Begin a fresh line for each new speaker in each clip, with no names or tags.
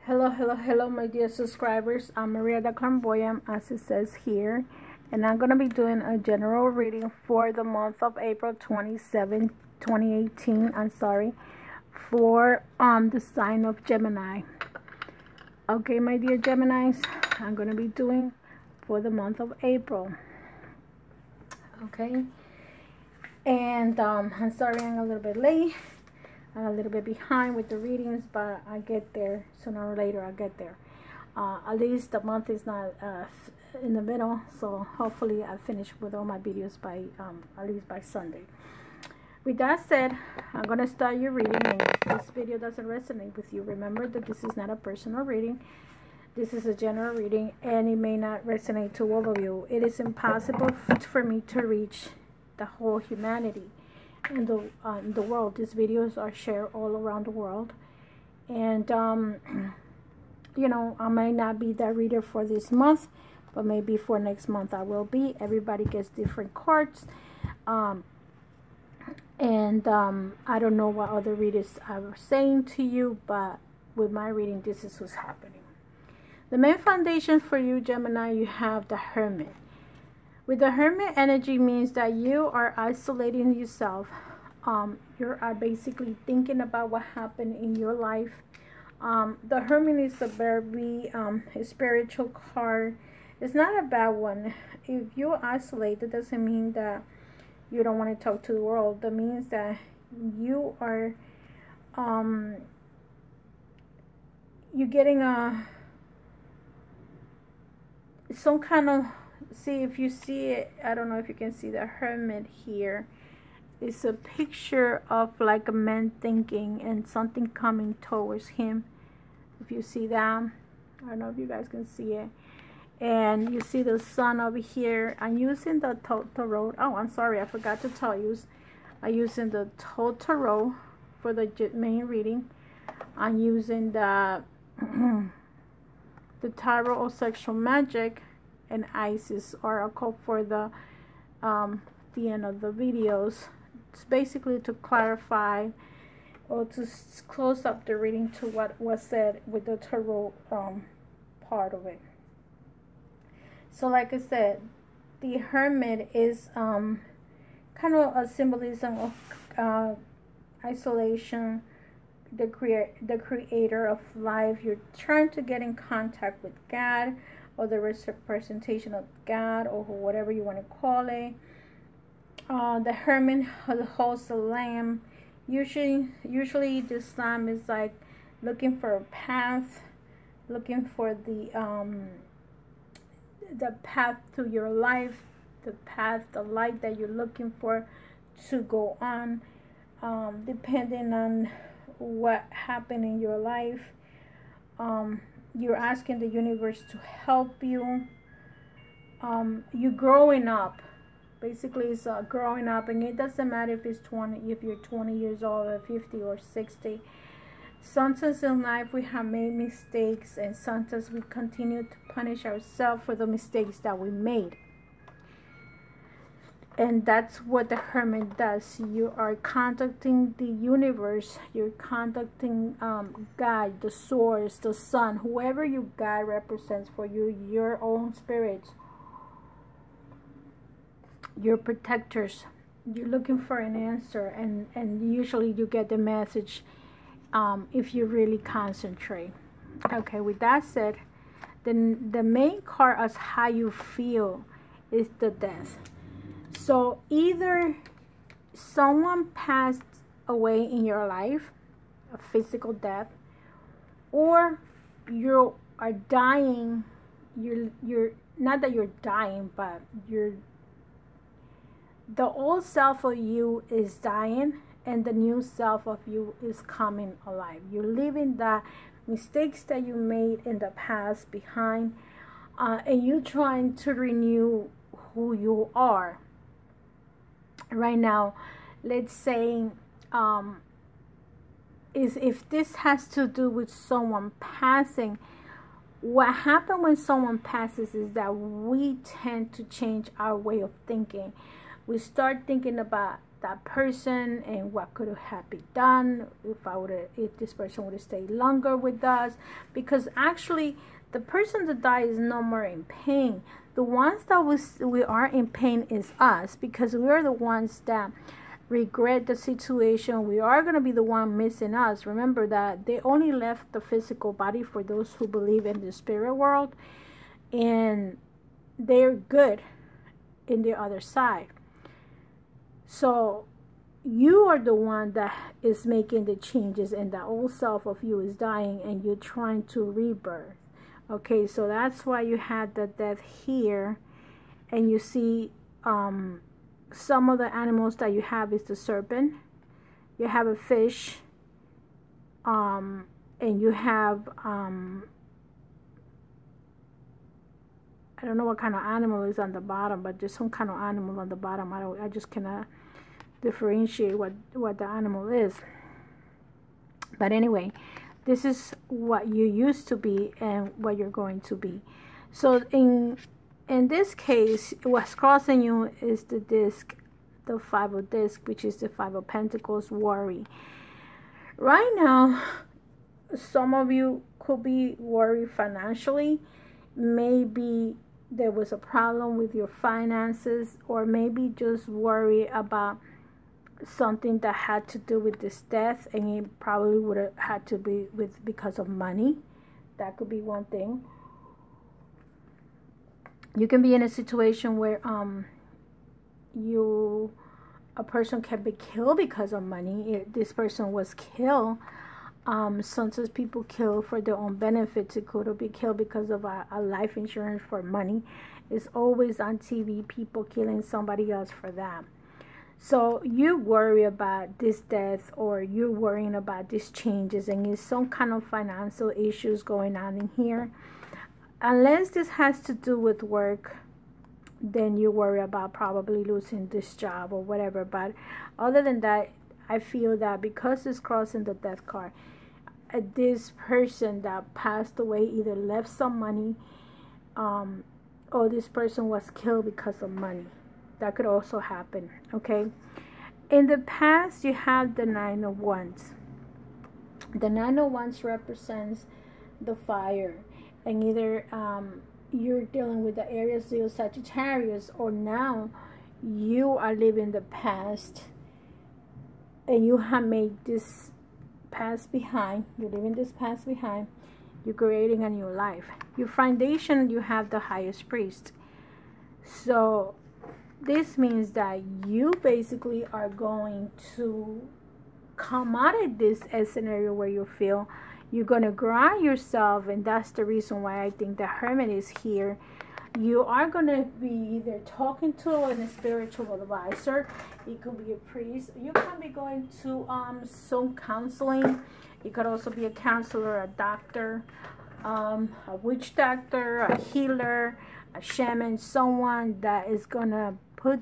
Hello, my dear subscribers. I'm Maria the Clairvoyant, as it says here, and I'm going to be doing a general reading for the month of April 27, 2018. For the sign of Gemini. Okay, my dear Geminis, I'm going to be doing for the month of April. Okay, and I'm sorry I'm a little bit late. I'm a little bit behind with the readings, but I get there sooner or later. I get there. At least the month is not in the middle, so hopefully I finish with all my videos by at least by Sunday. With that said, I'm gonna start your reading. And if this video doesn't resonate with you, remember that this is not a personal reading. This is a general reading, and it may not resonate to all of you. It is impossible for me to reach the whole humanity in the world. These videos are shared all around the world, and you know, I may not be that reader for this month, but maybe for next month I will be. Everybody gets different cards, and I don't know what other readers are saying to you, but with my reading, this is what's happening. The main foundation for you, Gemini, you have the Hermit. With the Hermit energy means that you are isolating yourself. You are basically thinking about what happened in your life. The Hermit is a very spiritual card. It's not a bad one. If you isolate, that doesn't mean that you don't want to talk to the world. That means that you are you're getting some kind of, see if you see it, I don't know if you can see the Hermit here. It's a picture of like a man thinking and something coming towards him. If you see that, I don't know if you guys can see it. And you see the sun over here. I'm using the Tarot. Oh, I'm sorry, I forgot to tell you. I'm using the Tarot for the main reading. I'm using the the Tarot of Sexual Magic and Isis Oracle for the end of the videos. It's basically to clarify or to close up the reading to what was said with the Tarot part of it. So like I said, the Hermit is kind of a symbolism of isolation, the creator of life. You're trying to get in contact with God, or the representation of God, or whatever you want to call it. The Hermit holds a lamb. Usually this lamb is like looking for a path, looking for the path to your life, the path, the light that you're looking for to go on, depending on what happened in your life. You're asking the universe to help you. You're growing up. Basically, it's growing up, and it doesn't matter if it's 20, if you're 20 years old, or 50, or 60. Sometimes in life we have made mistakes, and sometimes we continue to punish ourselves for the mistakes that we made. And that's what the Hermit does. You are contacting the universe. You're contacting God, the source, the sun, whoever your God represents for you, your own spirits, your protectors. You're looking for an answer, and usually you get the message if you really concentrate. Okay, with that said, then the main card as how you feel is the Death. So either someone passed away in your life, a physical death, or you are dying. You're not that you're dying, but the old self of you is dying, and the new self of you is coming alive. You're leaving the mistakes that you made in the past behind, and you're trying to renew who you are. Right now, let's say if this has to do with someone passing, what happens when someone passes is that we tend to change our way of thinking. We start thinking about that person and what could have been done if this person would have stayed longer with us, because actually the person that died is no more in pain. The ones that we are in pain is us, because we are the ones that regret the situation. We are going to be the one missing us. Remember that they only left the physical body for those who believe in the spirit world, and they're good in the other side. So you are the one that is making the changes, and the old self of you is dying and you're trying to rebirth. Okay, so that's why you had the death here, and you see some of the animals that you have is the serpent, you have a fish, and you have I don't know what kind of animal is on the bottom, but there's some kind of animal on the bottom. I just cannot differentiate what the animal is. But anyway, this is what you used to be and what you're going to be. So in this case, what's crossing you is the disc, the 5 of disc, which is the 5 of pentacles, worry. Right now, some of you could be worried financially. Maybe there was a problem with your finances, or maybe just worry about something that had to do with this death, and it probably would have had to be because of money. That could be one thing. You can be in a situation where a person can be killed because of money. This person was killed. Sometimes people kill for their own benefits. It could be killed because of a life insurance for money. It's always on TV, people killing somebody else for that. So you worry about this death, or you're worrying about these changes, and it's some kind of financial issues going on in here. Unless this has to do with work, then you worry about probably losing this job or whatever. But other than that, I feel that because it's crossing the death card, this person that passed away either left some money, or this person was killed because of money. That could also happen. Okay, in the past you have the 9 of Wands. The 9 of Wands represents the fire, and either you're dealing with the Aries, Leo, Sagittarius, or now you are living the past and you have made this past behind. You're leaving this past behind. You're creating a new life. Your foundation, you have the highest priest. So this means that you basically are going to come out of this scenario where you feel you're going to ground yourself, and that's the reason why I think the Hermit is here. You are going to be either talking to a spiritual advisor. It could be a priest. You can be going to some counseling. It could also be a counselor, a doctor, a witch doctor, a healer, a shaman, someone that is going to put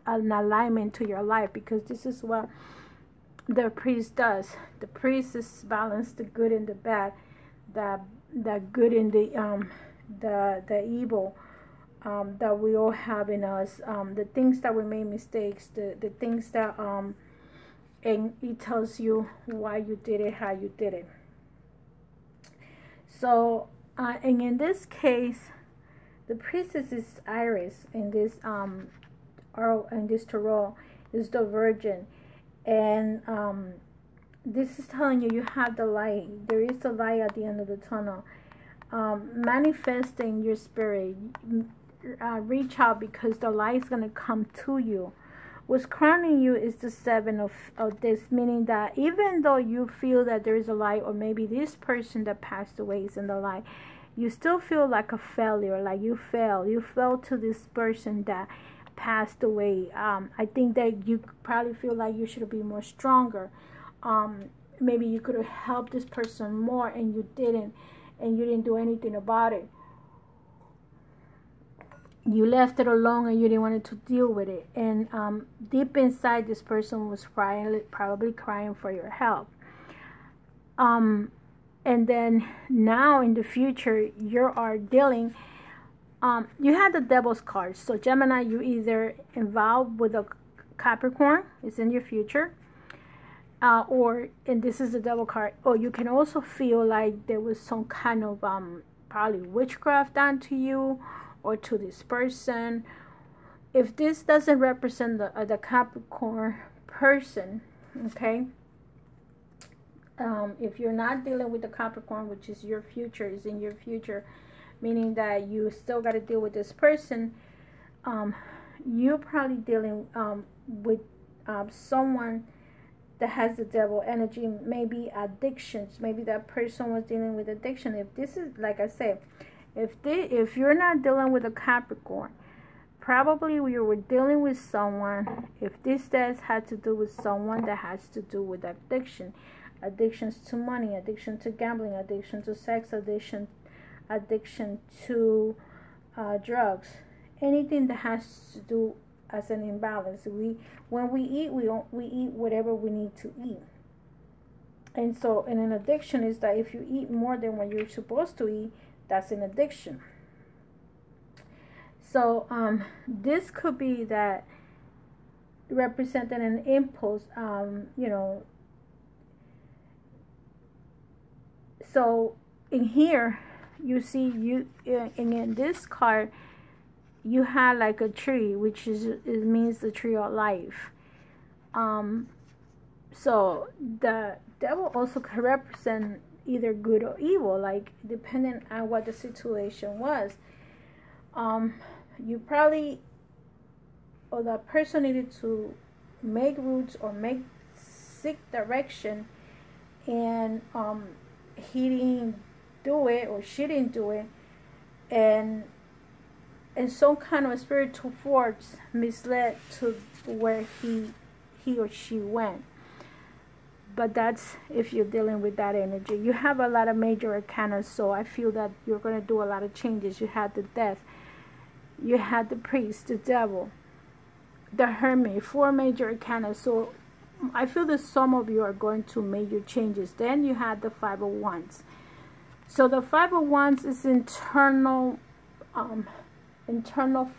an alignment to your life, because this is what the priest does. The priest is balance the good and the bad, the good and the evil that we all have in us, the things that we made mistakes, the things that and it tells you why you did it, how you did it. So and in this case, the priestess is Iris. In this tarot is the Virgin, and this is telling you you have the light. There is a light at the end of the tunnel. Manifesting your spirit, reach out, because the light is going to come to you. What's crowning you is the 7 of this, meaning that even though you feel that there is a light, or maybe this person that passed away is in the light, you still feel like a failure, like you fell to this person that passed away. I think that you probably feel like you should be more stronger. Maybe you could have helped this person more, and you didn't. And you didn't do anything about it. You left it alone, and you didn't want to deal with it. And deep inside, this person was probably crying for your help. And then now in the future, you are dealing. You had the Devil's card. So Gemini, you either involved with a Capricorn. It's in your future. And this is the Devil card. Or you can also feel like there was some kind of probably witchcraft done to you or to this person. If this doesn't represent the Capricorn person, okay, if you're not dealing with the Capricorn, which is your future, is in your future, meaning that you still got to deal with this person, you're probably dealing with someone that has the devil energy, maybe addictions. Maybe that person was dealing with addiction. If this is, like I said, if you're not dealing with a Capricorn, probably you were dealing with someone. If this does had to do with someone that has to do with addiction, addictions to money, addiction to gambling, addiction to sex, addiction to drugs, anything that has to do as an imbalance. When we eat, we eat whatever we need to eat. And so in an addiction is that if you eat more than what you're supposed to eat, that's an addiction. So this could be that representing an impulse, you know. So in here, you see in this card, you had like a tree, which it means the tree of life. So the devil also can represent either good or evil, like depending on what the situation was. You probably, or the person needed to make roots or seek direction, and he didn't do it, or she didn't do it, and some kind of spiritual force misled to where he or she went. But that's if you're dealing with that energy. You have a lot of major arcana, so I feel that you're going to do a lot of changes. You had the death, you had the priest, the devil, the hermit, 4 major arcana. So I feel that some of you are going to major changes. Then you had the 5 of Wands. So the 5 of Wands is internal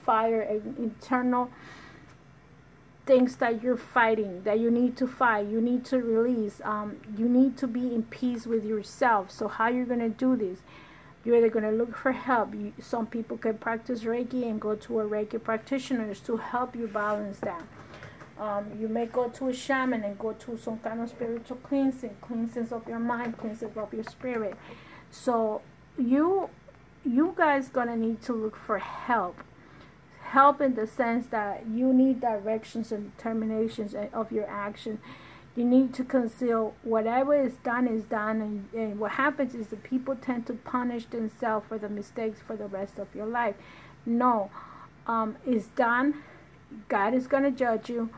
fire and internal things that you're fighting, that you need to fight, you need to release, you need to be in peace with yourself. So how you're going to do this? You're either going to look for help. Some people can practice Reiki and go to a Reiki practitioner to help you balance that. You may go to a shaman and go to some kind of spiritual cleansing of your mind, cleansing of your spirit. So you guys gonna need to look for help in the sense that you need directions and determinations of your action. You need to conceal whatever is done, and what happens is that people tend to punish themselves for the mistakes for the rest of your life. No, it's done. God is gonna judge you,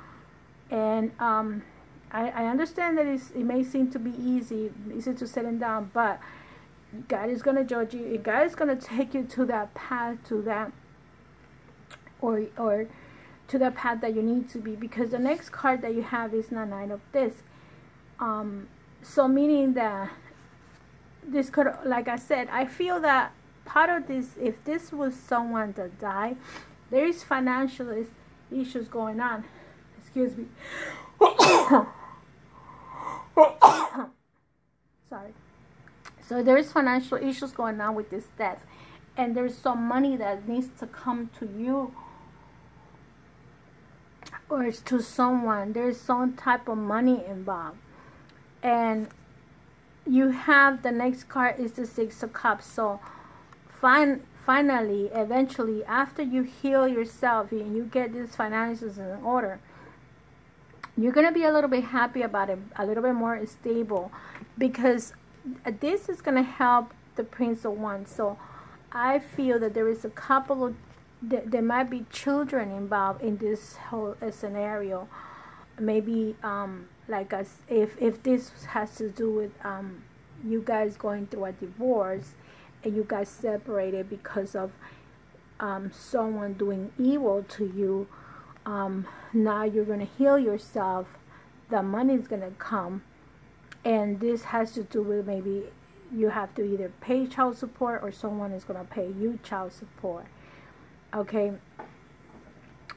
and I understand that it may seem to be easy to set it down, but God is going to judge you. God is going to take you to that path, to that, or to the path that you need to be. Because the next card that you have is the Nine of Discs. So meaning that this could, like I said, I feel that part of this, if this was someone that died, there is financial issues going on. Excuse me. Sorry. So there's financial issues going on with this death, and there's some money that needs to come to you or to someone. There's some type of money involved, and you have the next card is the Six of Cups. So finally, eventually, after you heal yourself and you get these finances in order, you're gonna be a little bit happy about it, a little bit more stable, because this is going to help the Prince of Wands. So I feel that there is a couple of, there might be children involved in this whole scenario. Maybe like if this has to do with you guys going through a divorce and you guys separated because of someone doing evil to you, now you're going to heal yourself, the money is going to come. And this has to do with maybe you have to either pay child support or someone is going to pay you child support. Okay.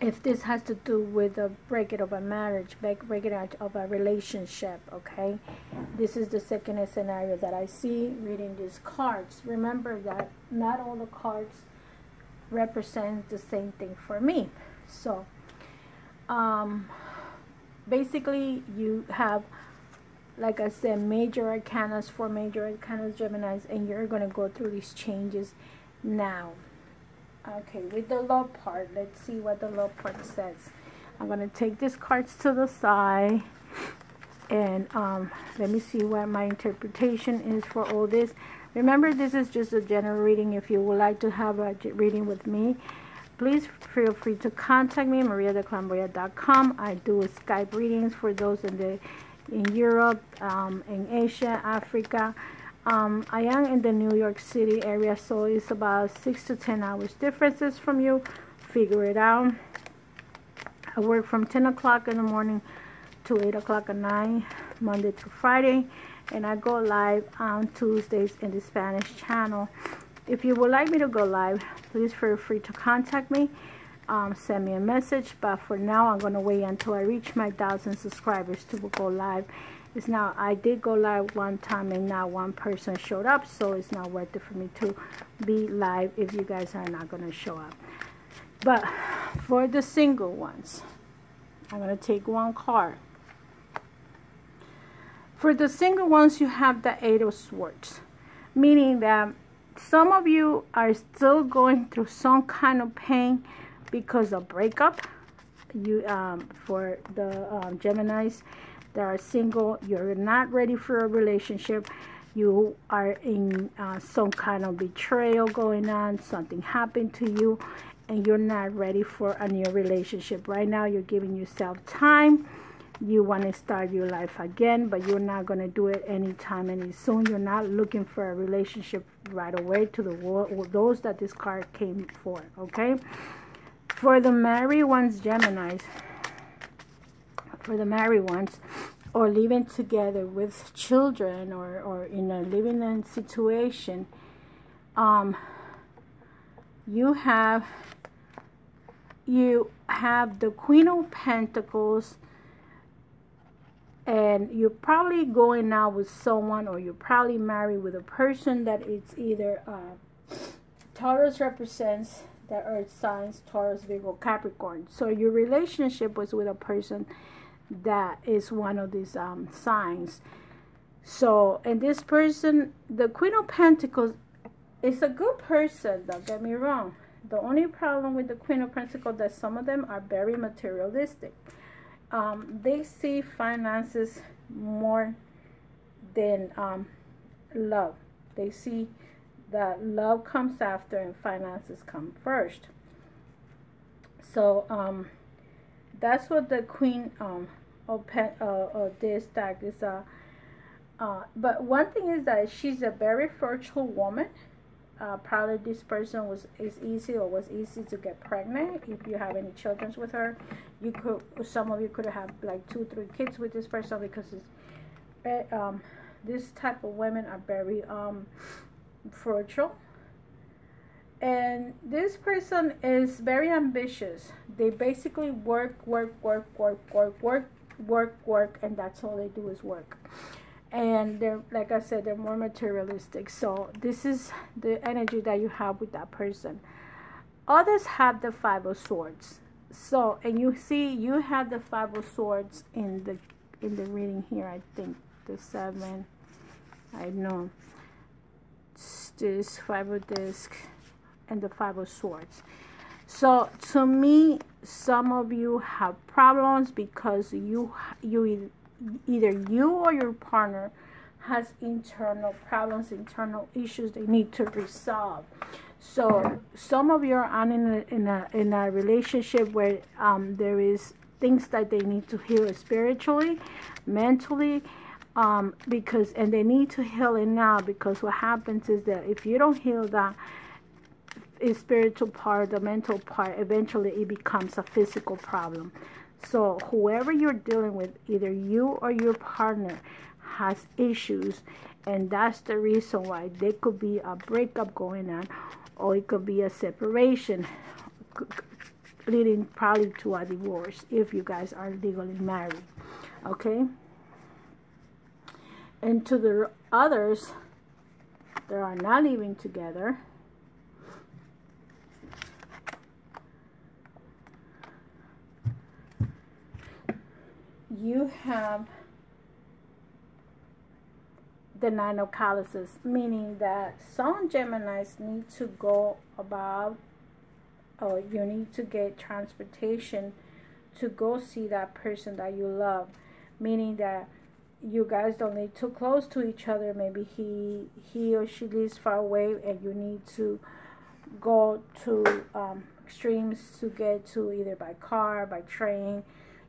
if this has to do with the breaking of a marriage, breaking out of a relationship, okay? This is the second scenario that I see reading these cards. Remember that not all the cards represent the same thing for me. So, basically, you have, like I said, major arcanas, 4 major arcanas, Geminis, and you're going to go through these changes now. Okay, with the love part, let's see what the love part says. I'm going to take these cards to the side, and let me see what my interpretation is for all this. Remember, this is just a general reading. If you would like to have a reading with me, please feel free to contact me, mariadeclairvoyant.com. I do Skype readings for those in Europe, in Asia, Africa. I am in the New York City area, so it's about 6 to 10 hours differences from you. Figure it out. I work from 10 o'clock in the morning to 8 o'clock at night, Monday through Friday, and I go live on Tuesdays in the Spanish channel. If you would like me to go live, please feel free to contact me. Send me a message, but for now I'm going to wait until I reach my 1,000 subscribers to go live. Now, I did go live one time and not one person showed up, so it's not worth it for me to be live if you guys are not going to show up. But for the single ones, I'm going to take one card. For the single ones, you have the 8 of Swords, meaning that some of you are still going through some kind of pain because of breakup. For the Geminis that are single, you're not ready for a relationship. You are in some kind of betrayal going on. Something happened to you, and you're not ready for a new relationship. Right now, you're giving yourself time. You want to start your life again, but you're not going to do it anytime any soon. You're not looking for a relationship right away to those that this card came for, okay? For the married ones, Geminis, for the married ones, or living together with children, or in a living situation, you have the Queen of Pentacles, and you're probably going out with someone, or you're probably married with a person that it's either Taurus represents the earth signs, Taurus, Virgo, Capricorn. So your relationship was with a person that is one of these signs. So, and this person, the Queen of Pentacles, is a good person, don't get me wrong. The only problem with the Queen of Pentacles that some of them are very materialistic. They see finances more than love. They see that love comes after and finances come first. So that's what the Queen of this deck is. But one thing is that she's a very fertile woman. Probably this person was easy to get pregnant. If you have any children with her, some of you could have like 2-3 kids with this person, because it's, this type of women are very fertile. And this person is very ambitious. They basically work, and that's all they do is work. And they're, like I said, they're more materialistic. So this is the energy that you have with that person. Others have the 5 of Swords. So, and you see, you have the 5 of Swords in the reading here. I think the 7. I know. This 5 of Disc and the 5 of Swords. So to me, some of you have problems because either you or your partner has internal problems, internal issues they need to resolve. So some of you are in a relationship where there is things that they need to heal spiritually, mentally, and they need to heal it now, because what happens is that if you don't heal that spiritual part, the mental part, eventually it becomes a physical problem. So whoever you're dealing with, either you or your partner has issues, and that's the reason why there could be a breakup going on, or it could be a separation. leading probably to a divorce if you guys are legally married. Okay? And to the others that are not living together, you have the Nine of Chalices, meaning that some Geminis need to go about, or you need to get transportation to go see that person that you love, meaning that you guys don't live too close to each other. Maybe he or she lives far away and you need to go to extremes to get to, either by car, by train.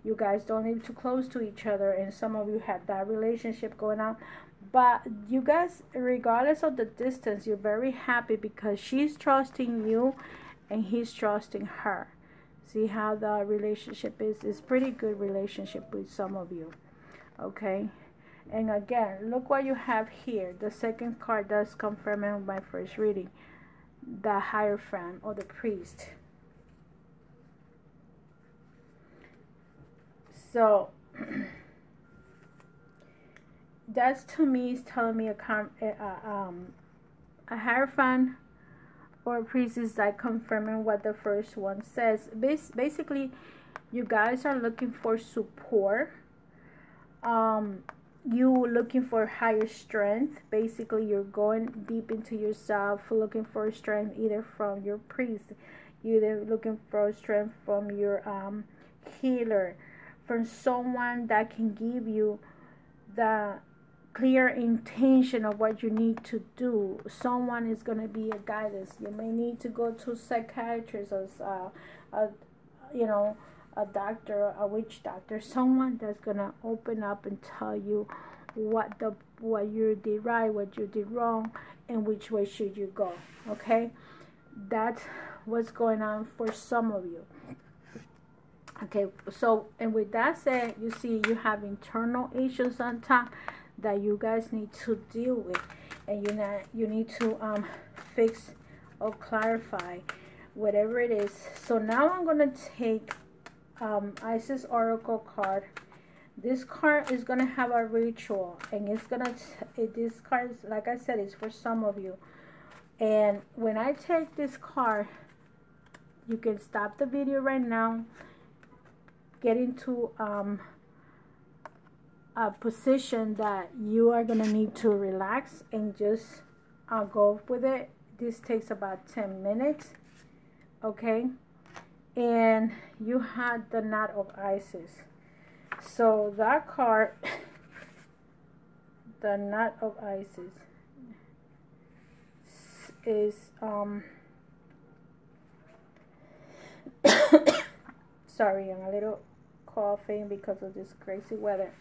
You guys don't live too close to each other, and some of you have that relationship going on. But you guys, regardless of the distance, you're very happy because she's trusting you and he's trusting her. See how the relationship is? It's pretty good relationship with some of you. Okay? And again, look what you have here. The second card does confirm my first reading. The Hierophant, or the priest. So that's, to me, is telling me a Hierophant or a priest is like confirming what the first one says. Basically, you guys are looking for support. You looking for higher strength. Basically, you're going deep into yourself, looking for strength either from your priest, you're either looking for strength from your healer, from someone that can give you the clear intention of what you need to do. Someone is going to be a guidance. You may need to go to a psychiatrist, or you know, a doctor, a witch doctor, someone that's going to open up and tell you what you did right, what you did wrong, and which way should you go. Okay, that's what's going on for some of you. Okay, so, and with that said, you see you have internal issues on top that you guys need to deal with, and you need to fix or clarify whatever it is. So now I'm gonna take Isis Oracle card. This card is gonna have a ritual, and it's gonna this card is, like I said, is for some of you. And when I take this card, you can stop the video right now, get into a position that you are gonna need to relax and just go with it. This takes about 10 minutes. Okay, and you had the Knot of Isis. So that card, the Knot of Isis, is sorry, I'm a little coughing because of this crazy weather.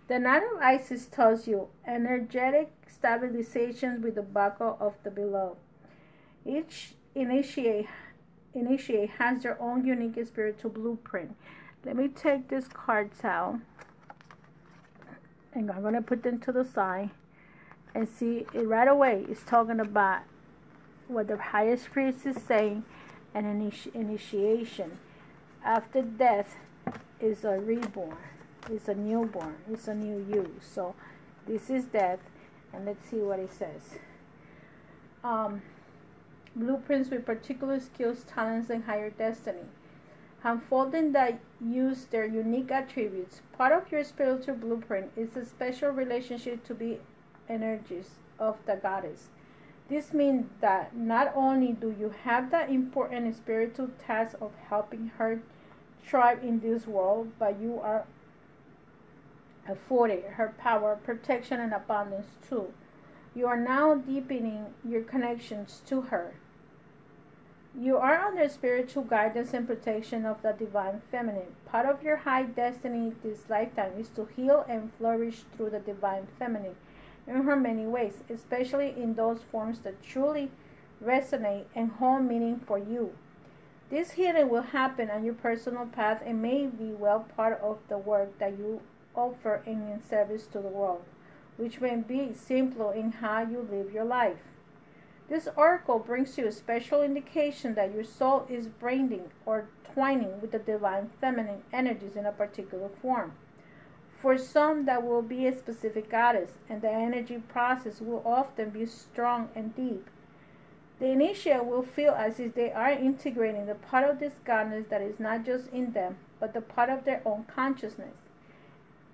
The Knot of Isis tells you energetic stabilization with the buckle of the below. Each initiate has their own unique spiritual blueprint. Let me take this card out, and I'm going to put them to the side and see it right away. It's talking about what the highest priest is saying, an initiation. After death is a reborn, it's a newborn, it's a new you. So this is death, and let's see what it says. Blueprints with particular skills, talents, and higher destiny. Unfolding that use their unique attributes. Part of your spiritual blueprint is a special relationship to be energies of the goddess. This means that not only do you have the important spiritual task of helping her thrive in this world, but you are afforded her power, protection, and abundance too. You are now deepening your connections to her. You are under spiritual guidance and protection of the divine feminine. Part of your high destiny this lifetime is to heal and flourish through the divine feminine in her many ways, especially in those forms that truly resonate and hold meaning for you. This healing will happen on your personal path and may be well part of the work that you offer in service to the world, which may be simpler in how you live your life. This oracle brings you a special indication that your soul is braiding or twining with the divine feminine energies in a particular form. For some, that will be a specific goddess, and the energy process will often be strong and deep. The initiate will feel as if they are integrating the part of this goddess that is not just in them, but the part of their own consciousness.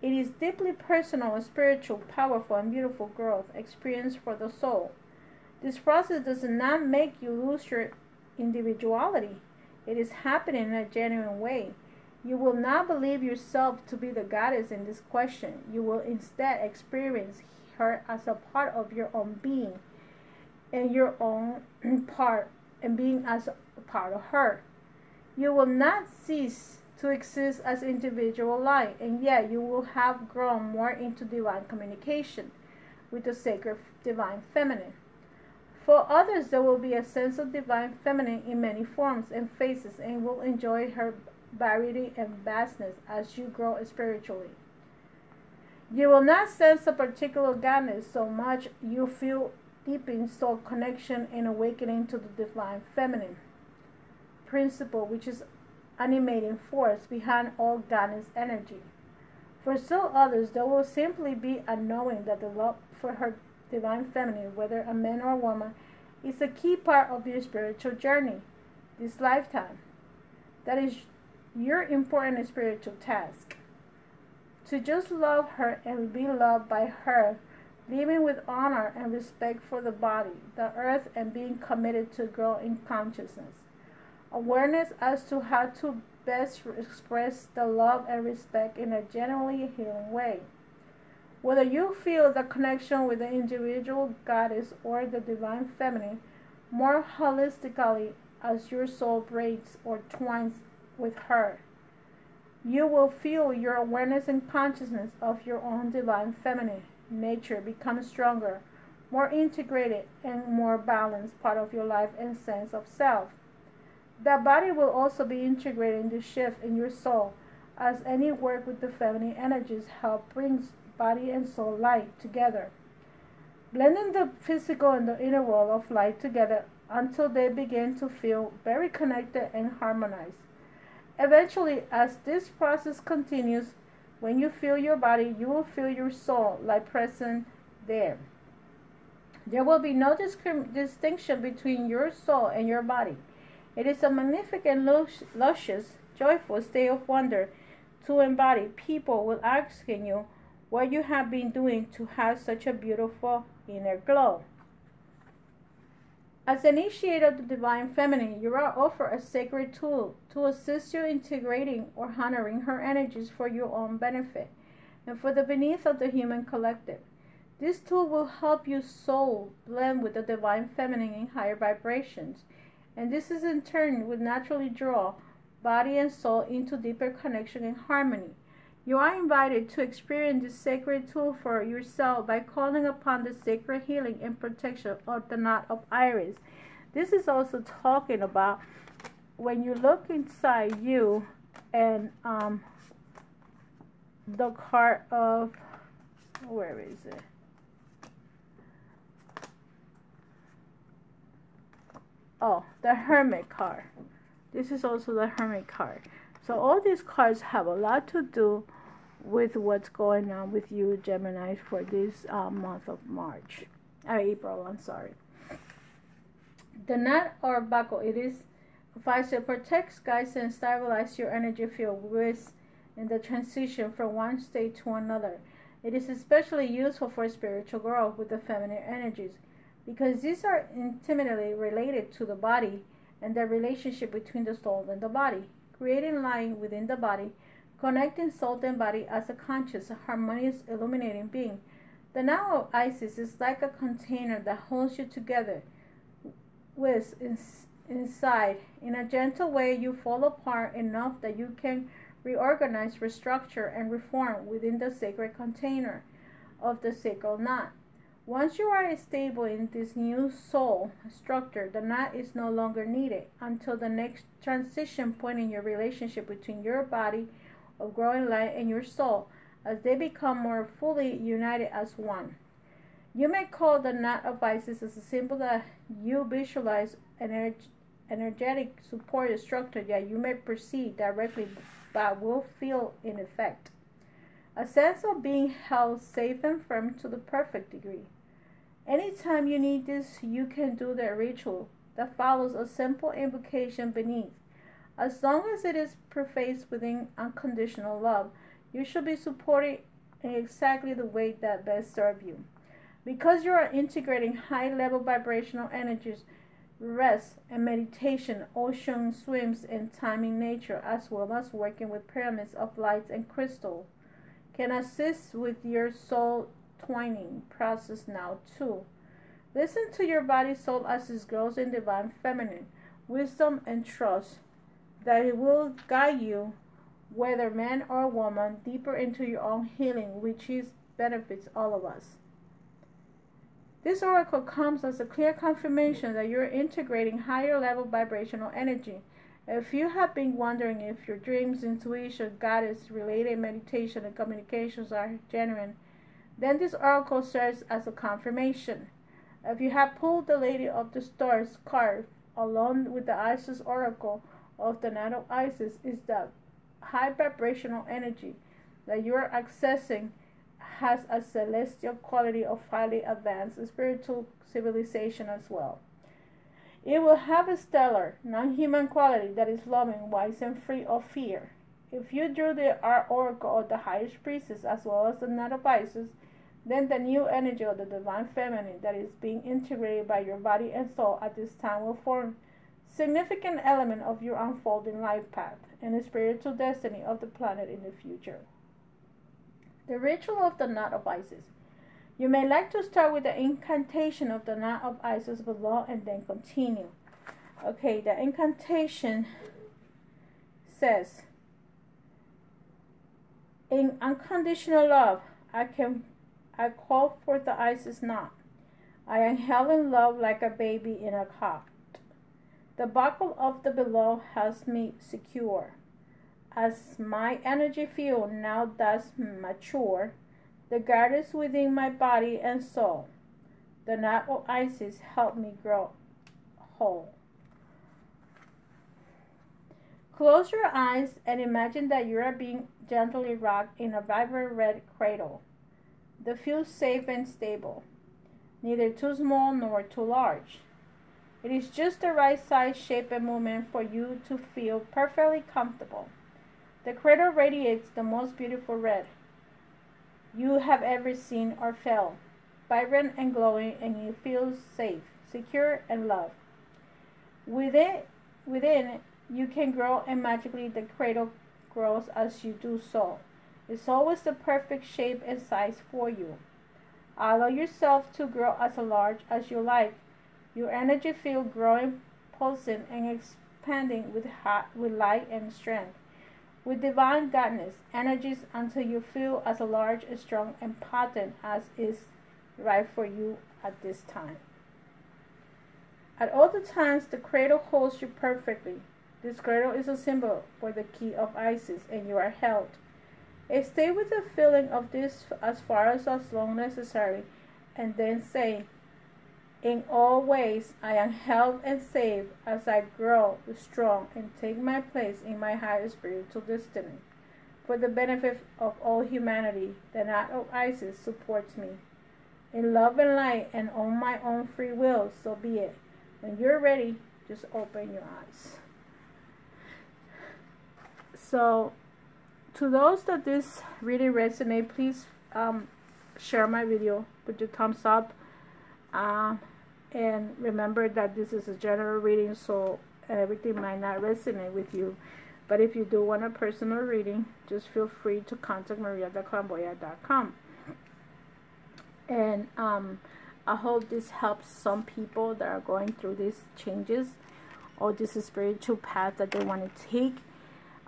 It is deeply personal, spiritual, powerful, and beautiful growth experience for the soul. This process does not make you lose your individuality. It is happening in a genuine way. You will not believe yourself to be the goddess in this question. You will instead experience her as a part of your own being and your own part, and being as a part of her. You will not cease to exist as individual light, and yet you will have grown more into divine communication with the sacred divine feminine. For others, there will be a sense of divine feminine in many forms and faces, and will enjoy her variety and vastness as you grow spiritually. You will not sense a particular goddess so much you feel deepened soul connection and awakening to the divine feminine principle, which is animating force behind all goddess energy. For still others, there will simply be a knowing that the love for her divine feminine, whether a man or a woman, is a key part of your spiritual journey this lifetime. That is your important spiritual task. To just love her and be loved by her, living with honor and respect for the body, the earth, and being committed to grow in consciousness. Awareness as to how to best express the love and respect in a genuinely healing way. Whether you feel the connection with the individual goddess or the divine feminine more holistically as your soul braids or twines with her, you will feel your awareness and consciousness of your own divine feminine nature become stronger, more integrated, and more balanced part of your life and sense of self. That body will also be integrated in the shift in your soul, as any work with the feminine energies help brings body and soul light together, blending the physical and the inner world of light together until they begin to feel very connected and harmonized. Eventually, as this process continues, when you feel your body, you will feel your soul like present there. There will be no distinction between your soul and your body. It is a magnificent, luscious, joyful state of wonder to embody. People will ask you what you have been doing to have such a beautiful inner glow. As an initiate of the divine feminine, you are offered a sacred tool to assist you integrating or honoring her energies for your own benefit and for the benefit of the human collective. This tool will help your soul blend with the divine feminine in higher vibrations, and this is in turn will naturally draw body and soul into deeper connection and harmony. You are invited to experience this sacred tool for yourself by calling upon the sacred healing and protection of the knot of Iris. This is also talking about when you look inside you and the card of, where is it? Oh, the Hermit card. This is also the Hermit card. So all these cards have a lot to do with what's going on with you, Gemini, for this month of April. I'm sorry. The knot or buckle, it is provides to protect, guides, and stabilize your energy field with in the transition from one state to another. It is especially useful for spiritual growth with the feminine energies, because these are intimately related to the body and the relationship between the soul and the body, creating light within the body, connecting soul and body as a conscious, harmonious, illuminating being. The knot of Isis is like a container that holds you together with inside. In a gentle way, you fall apart enough that you can reorganize, restructure, and reform within the sacred container of the sacred knot. Once you are stable in this new soul structure, the knot is no longer needed until the next transition point in your relationship between your body of growing light and your soul, as they become more fully united as one. You may call the knot of Isis as a symbol that you visualize energetic support structure that you may perceive directly but will feel in effect. A sense of being held safe and firm to the perfect degree. Anytime you need this, you can do the ritual that follows a simple invocation beneath. As long as it is prefaced within unconditional love, you should be supported in exactly the way that best serves you. Because you are integrating high-level vibrational energies, rest and meditation, ocean swims, and time in nature, as well as working with pyramids of lights and crystal, can assist with your soul twining process now too. Listen to your body soul as it grows in divine feminine wisdom and trust that it will guide you, whether man or woman, deeper into your own healing, which benefits all of us. This oracle comes as a clear confirmation that you're integrating higher level vibrational energy. If you have been wondering if your dreams, intuition, goddess related meditation and communications are genuine, then this oracle serves as a confirmation. If you have pulled the Lady of the Stars card along with the Isis oracle of the Knot of Isis, is the high vibrational energy that you are accessing has a celestial quality of highly advanced spiritual civilization as well. It will have a stellar, non-human quality that is loving, wise, and free of fear. If you drew the oracle of the highest priestess as well as the Knot of Isis, then the new energy of the divine feminine that is being integrated by your body and soul at this time will form a significant element of your unfolding life path and the spiritual destiny of the planet in the future. The ritual of the Knot of Isis. You may like to start with the incantation of the Knot of Isis below and then continue. Okay, the incantation says, in unconditional love, I call forth the Isis knot. I am held in love like a baby in a cot. The buckle of the below has me secure. As my energy field now does mature, the goddess within my body and soul, the Knot of Isis, help me grow whole. Close your eyes and imagine that you are being gently rocked in a vibrant red cradle. That feels safe and stable, neither too small nor too large. It is just the right size, shape, and movement for you to feel perfectly comfortable. The cradle radiates the most beautiful red you have ever seen or felt, vibrant and glowing, and you feel safe, secure, and loved. Within, you can grow, and magically the cradle grows as you do so. It's always the perfect shape and size for you. Allow yourself to grow as large as you like. Your energy field growing, pulsing, and expanding with light and strength, with divine goddess energies until you feel as large, strong, and potent as is right for you at this time. At all the times, the cradle holds you perfectly. This cradle is a symbol for the key of Isis, and you are held. Stay with the feeling of this as far as long necessary, and then say, in all ways, I am held and saved as I grow strong and take my place in my higher spiritual destiny. For the benefit of all humanity, the Knot of Isis supports me. In love and light and on my own free will, so be it. When you're ready, just open your eyes. So, to those that this really resonates, please share my video with your thumbs up. And remember that this is a general reading, so everything might not resonate with you. But if you do want a personal reading, just feel free to contact maria@clairvoyant.com. And I hope this helps some people that are going through these changes or this spiritual path that they want to take.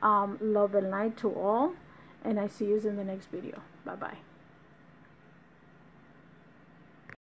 Love and light to all. And I see you in the next video. Bye-bye.